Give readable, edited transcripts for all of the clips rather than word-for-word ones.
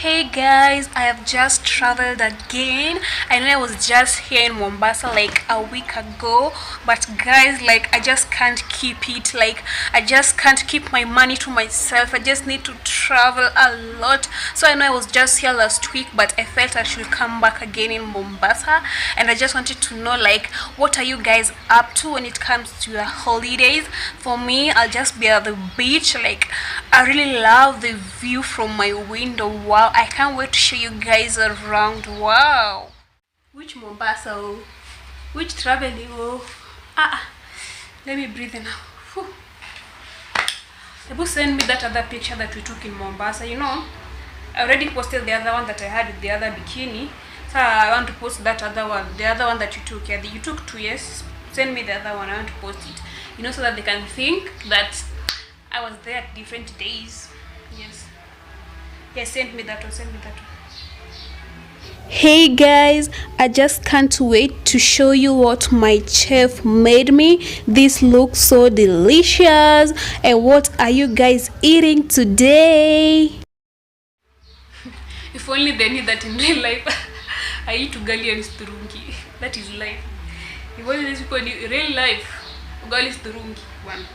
Hey guys, I have just traveled again. I know I was just here in Mombasa like a week ago, but guys, like I just can't keep it. Like I just can't keep my money to myself. I just need to travel a lot. So I know I was just here last week, but I felt I should come back again in Mombasa, and I just wanted to know like what are you guys up to when it comes to the holidays? For me, I'll just be at the beach. Like I really love the view from my window. Wow, I can't wait to show you guys around. Wow. Which Mombasa? Oh? Which traveling? Oh? Let me breathe in now. Whew. People send me that other picture that we took in Mombasa. You know, I already posted the other one that I had with the other bikini. So I want to post that other one, the other one that you took. Yeah, you took 2 years. Send me the other one. I want to post it. You know, so that they can think that I was there at different days. Yes. Yeah, send me that one. Send me that one. Hey guys, I just can't wait to show you what my chef made me. This looks so delicious. And what are you guys eating today? If only they knew that in real life I eat ugali and sturungi. That is life. If only these people knew in real life ugali sturungi. One.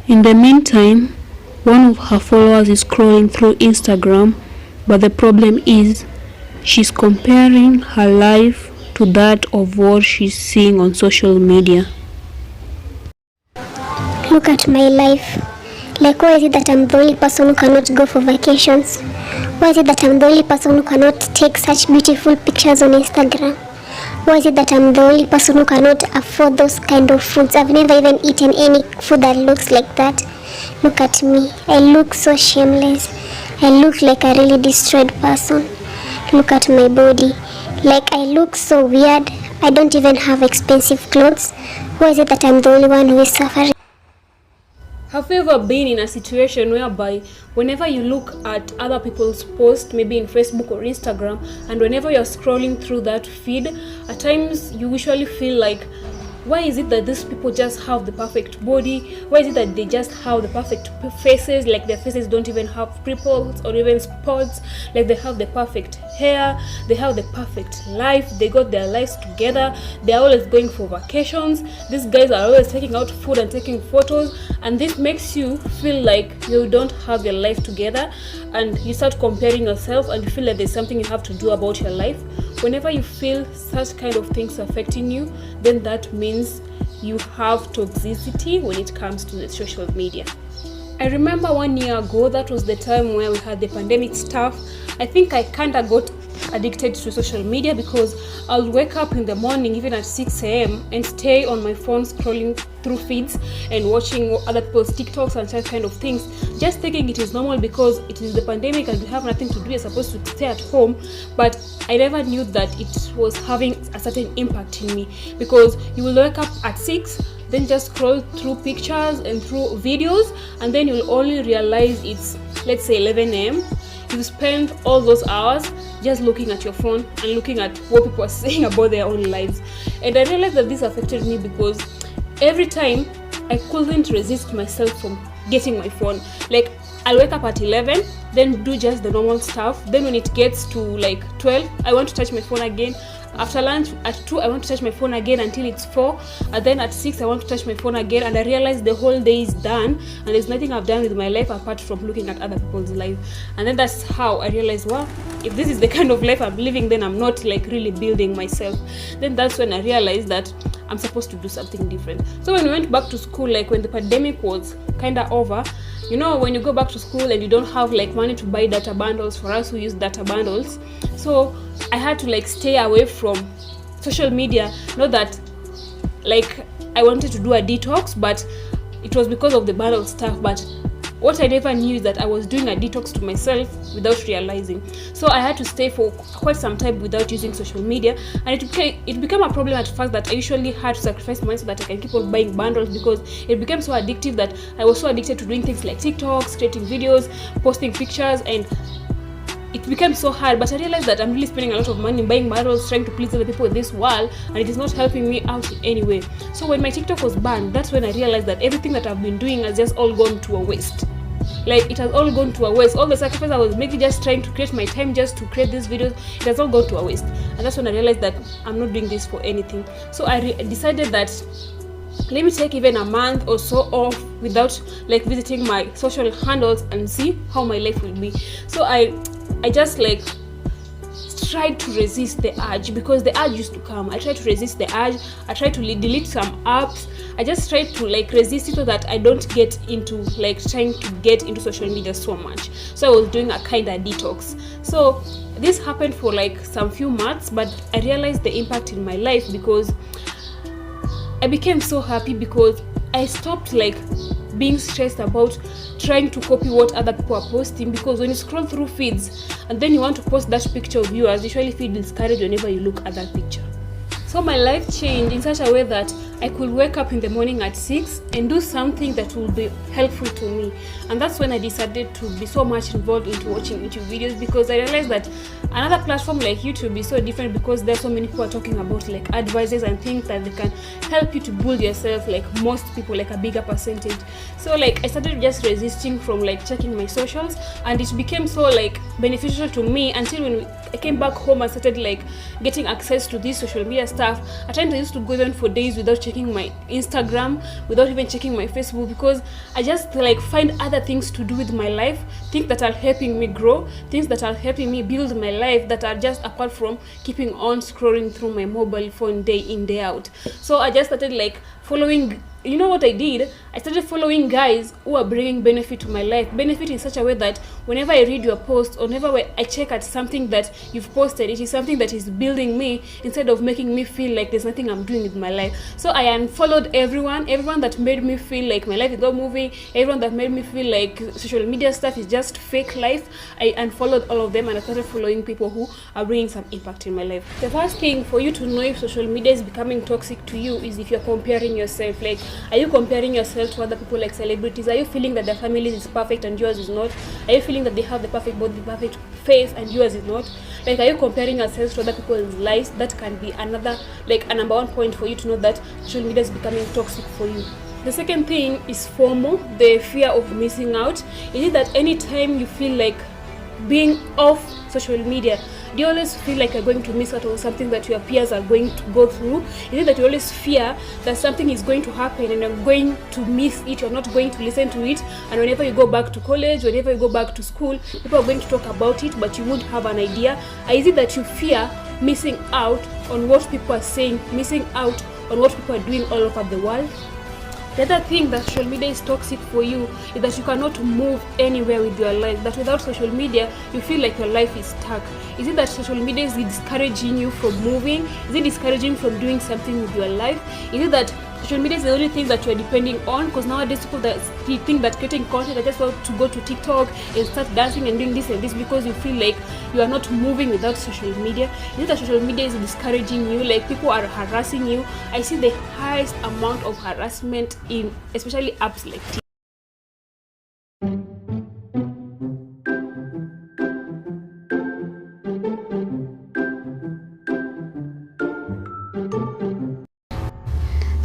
In the meantime, one of her followers is scrolling through Instagram, but the problem is she's comparing her life to that of what she's seeing on social media. Look at my life. Like, why is it that I'm the only person who cannot go for vacations? Why is it that I'm the only person who cannot take such beautiful pictures on Instagram? Why is it that I'm the only person who cannot afford those kind of foods? I've never even eaten any food that looks like that. Look at me. I look so shameless. I look like a really destroyed person. Look at my body. Like I look so weird. I don't even have expensive clothes. Why is it that I'm the only one who is suffering? Have you ever been in a situation whereby whenever you look at other people's posts, maybe in Facebook or Instagram, and whenever you're scrolling through that feed, at times you usually feel like, why is it that these people just have the perfect body? Why is it that they just have the perfect faces? Like their faces don't even have pimples or even spots. Like they have the perfect hair. They have the perfect life. They got their lives together. They're always going for vacations. These guys are always taking out food and taking photos. And this makes you feel like you don't have your life together. And you start comparing yourself and you feel like there's something you have to do about your life. Whenever you feel such kind of things affecting you, then that means you have toxicity when it comes to the social media. I remember 1 year ago, that was the time where we had the pandemic stuff. I think I kind of got addicted to social media because I'll wake up in the morning even at 6 a.m. and stay on my phone scrolling through feeds and watching other people's TikToks and such kind of things, just thinking it is normal because it is the pandemic and we have nothing to do. We're supposed to stay at home, but I never knew that it was having a certain impact in me, because you will wake up at 6, then just scroll through pictures and through videos, and then you'll only realize it's, let's say, 11 a.m. You spend all those hours just looking at your phone and looking at what people are saying about their own lives. And I realized that this affected me because every time I couldn't resist myself from getting my phone. Like I'll wake up at 11, then do just the normal stuff. Then when it gets to like 12, I want to touch my phone again. After lunch at 2, I want to touch my phone again until it's 4. And then at 6, I want to touch my phone again. And I realize the whole day is done. And there's nothing I've done with my life apart from looking at other people's life. And then that's how I realized, well, if this is the kind of life I'm living, then I'm not like really building myself. Then that's when I realized that I'm supposed to do something different. So when we went back to school, like when the pandemic was kind of over, you know, when you go back to school and you don't have like money to buy data bundles, for us who use data bundles, so I had to like stay away from social media. Not that like I wanted to do a detox, but it was because of the bundle stuff. But what I never knew is that I was doing a detox to myself without realizing. So I had to stay for quite some time without using social media, and it became a problem at first that I usually had to sacrifice money so that I can keep on buying bundles, because it became so addictive that I was so addicted to doing things like TikToks, creating videos, posting pictures, and it became so hard. But I realized that I'm really spending a lot of money buying bundles, trying to please other people in this world, and it is not helping me out in any way. So when my TikTok was banned, that's when I realized that everything that I've been doing has just all gone to a waste. like it has all gone to a waste. All the sacrifice I was making just trying to create my time just to create these videos, it has all gone to a waste. And that's when I realized that I'm not doing this for anything. So I decided that let me take even a month or so off without like visiting my social handles and see how my life will be. So I just like tried to resist the urge, because the urge used to come. I tried to resist the urge. I tried to delete some apps. I just tried to like resist it so that I don't get into like trying to get into social media so much. So I was doing a kind of detox. So this happened for like some few months, but I realized the impact in my life, because I became so happy, because I stopped like being stressed about trying to copy what other people are posting. Because when you scroll through feeds and then you want to post that picture of yours, usually feel discouraged whenever you look at that picture. So my life changed in such a way that I could wake up in the morning at 6 and do something that will be helpful to me. And that's when I decided to be so much involved into watching YouTube videos, because I realized that another platform like YouTube is so different, because there's so many people are talking about like advices and things that they can help you to build yourself, like most people, like a bigger percentage. So like I started just resisting from like checking my socials, and it became so like beneficial to me until when I came back home and started like getting access to this social media stuff. At times I used to go on for days without checking my Instagram, without even checking my Facebook, because I just like find other things to do with my life, things that are helping me grow, things that are helping me build my life, that are just apart from keeping on scrolling through my mobile phone day in day out. So I just started like following, you know what I did? I started following guys who are bringing benefit to my life. Benefit in such a way that whenever I read your post, or whenever I check at something that you've posted, it is something that is building me instead of making me feel like there's nothing I'm doing with my life. So I unfollowed everyone that made me feel like my life is not moving, everyone that made me feel like social media stuff is just fake life. I unfollowed all of them and I started following people who are bringing some impact in my life. The first thing for you to know if social media is becoming toxic to you is if you're comparing yourself. Like, are you comparing yourself to other people like celebrities? Are you feeling that their family is perfect and yours is not? Are you feeling that they have the perfect body, the perfect face and yours is not? Like, are you comparing yourself to other people's lives? That can be another, like a number one point for you to know that social media is becoming toxic for you. The second thing is FOMO, the fear of missing out. Is it that anytime you feel like being off social media, do you always feel like you're going to miss out on something that your peers are going to go through? Is it that you always fear that something is going to happen and you're going to miss it, you're not going to listen to it, and whenever you go back to college, whenever you go back to school, people are going to talk about it, but you won't have an idea? Or is it that you fear missing out on what people are saying, missing out on what people are doing all over the world? The other thing that social media is toxic for you is that you cannot move anywhere with your life. That without social media, you feel like your life is stuck. Is it that social media is discouraging you from moving? Is it discouraging from doing something with your life? Is it that social media is the only thing that you're depending on? Because nowadays people that think that creating content, I just want to go to TikTok and start dancing and doing this and this because you feel like you are not moving without social media. Is it that social media is discouraging you? Like, people are harassing you. I see the highest amount of harassment in especially apps like TikTok.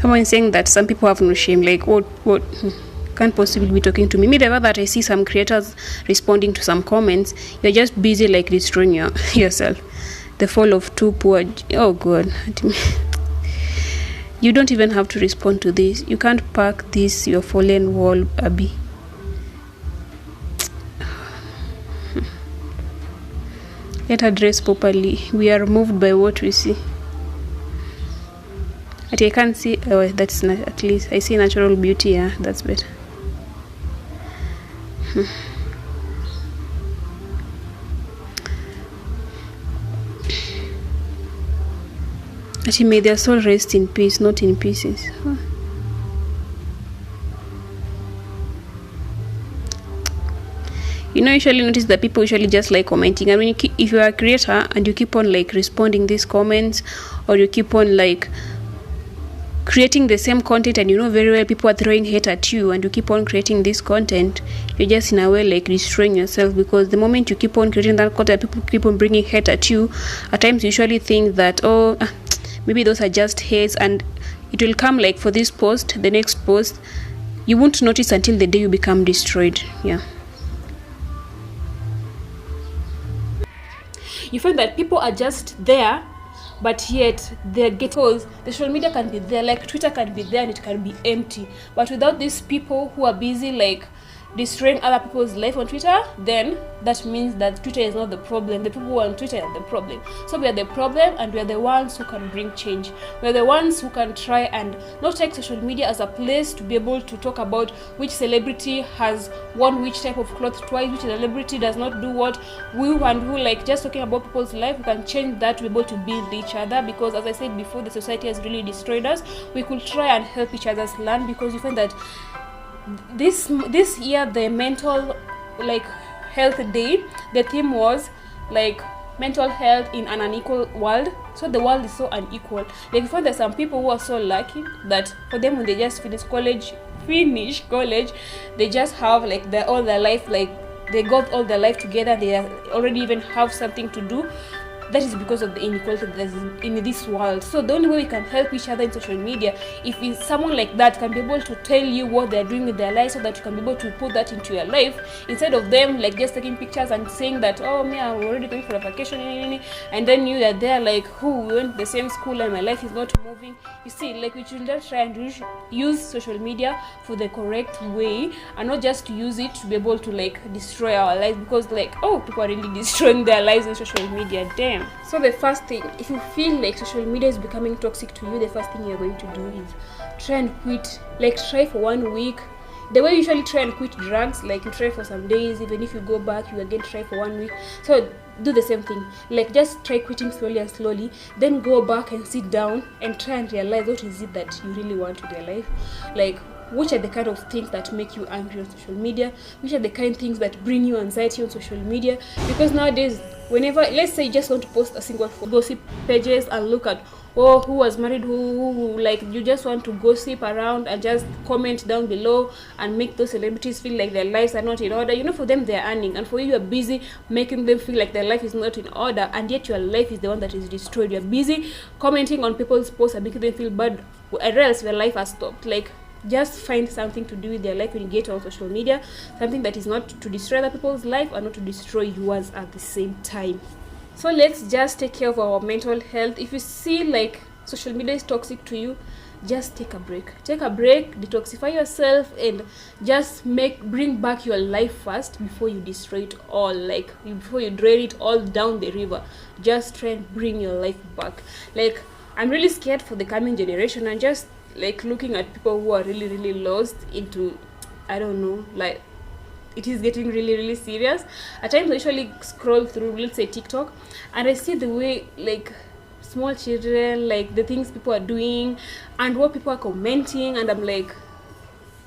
Someone saying that some people have no shame. Like, what can't possibly be talking to me? Me, the way that I see some creators responding to some comments, you're just busy like destroying yourself. The fall of two poor. Oh God, you don't even have to respond to this. You can't pack this your fallen wall, Abby. Let her dress properly. We are moved by what we see. I can't see. Oh, that's not, at least I see natural beauty. Yeah, that's better. Actually, may their soul rest in peace, not in pieces. Huh. You know, usually notice that people usually just like commenting. I mean, if you are a creator and you keep on like responding these comments, or you keep on like creating the same content, and you know very well people are throwing hate at you, and you keep on creating this content, you're just in a way like destroying yourself. Because the moment you keep on creating that content, people keep on bringing hate at you. At times you usually think that, oh, maybe those are just hates, and it will come like for this post, the next post, you won't notice until the day you become destroyed. Yeah. You find that people are just there, but yet they're getting, because the social media can be there, like Twitter can be there and it can be empty, but without these people who are busy like destroying other people's life on Twitter, then that means that Twitter is not the problem. The people who are on Twitter are the problem. So we are the problem, and we are the ones who can bring change. We are the ones who can try and not take social media as a place to be able to talk about which celebrity has worn which type of clothes twice, which celebrity does not do what, who and who, like just talking about people's life. We can change that to be able to build each other, because as I said before, the society has really destroyed us. We could try and help each other's learn, because you find that this year the mental like health day, the theme was like mental health in an unequal world. So the world is so unequal. Like you find that some people who are so lucky that for them, when they just finish college, they just have like all their life, like they got all their life together, they already even have something to do. That is because of the inequality that is in this world. So the only way we can help each other in social media, if it's someone like that can be able to tell you what they're doing with their life, so that you can be able to put that into your life, instead of them like just taking pictures and saying that, oh me, I'm already going for a vacation, and then you that they're like, who went to the same school and my life is not moving. You see, like we should just try and use social media for the correct way, and not just to use it to be able to like destroy our lives, because like, oh, people are really destroying their lives on social media. Damn. So the first thing, if you feel like social media is becoming toxic to you, the first thing you're going to do is try and quit. Like try for 1 week. The way you usually try and quit drugs, like you try for some days, even if you go back, you again try for 1 week. So do the same thing. Like just try quitting slowly and slowly, then go back and sit down and try and realize what is it that you really want in your life. Like which are the kind of things that make you angry on social media, which are the kind of things that bring you anxiety on social media. Because nowadays, whenever, let's say you just want to post a single gossip pages and look at, oh, who was married, who, like you just want to gossip around and just comment down below and make those celebrities feel like their lives are not in order. You know, for them they're earning, and for you, you're busy making them feel like their life is not in order, and yet your life is the one that is destroyed. You're busy commenting on people's posts and making them feel bad, or else your life has stopped. Like just find something to do with their life when you get on social media, something that is not to destroy other people's life and not to destroy yours at the same time. So let's just take care of our mental health. If you see like social media is toxic to you, just take a break, detoxify yourself, and just bring back your life first before you destroy it all. Like before you drain it all down the river, just try and bring your life back. Like I'm really scared for the coming generation, and just like looking at people who are really lost into, I don't know, like it is getting really serious. At times I usually scroll through, let's say TikTok, and I see the way like small children, like the things people are doing and what people are commenting, and I'm like,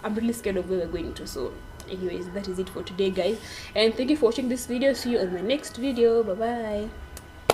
I'm really scared of where we're going to. So anyways, that is it for today, guys, and thank you for watching this video. See you on my next video. Bye bye.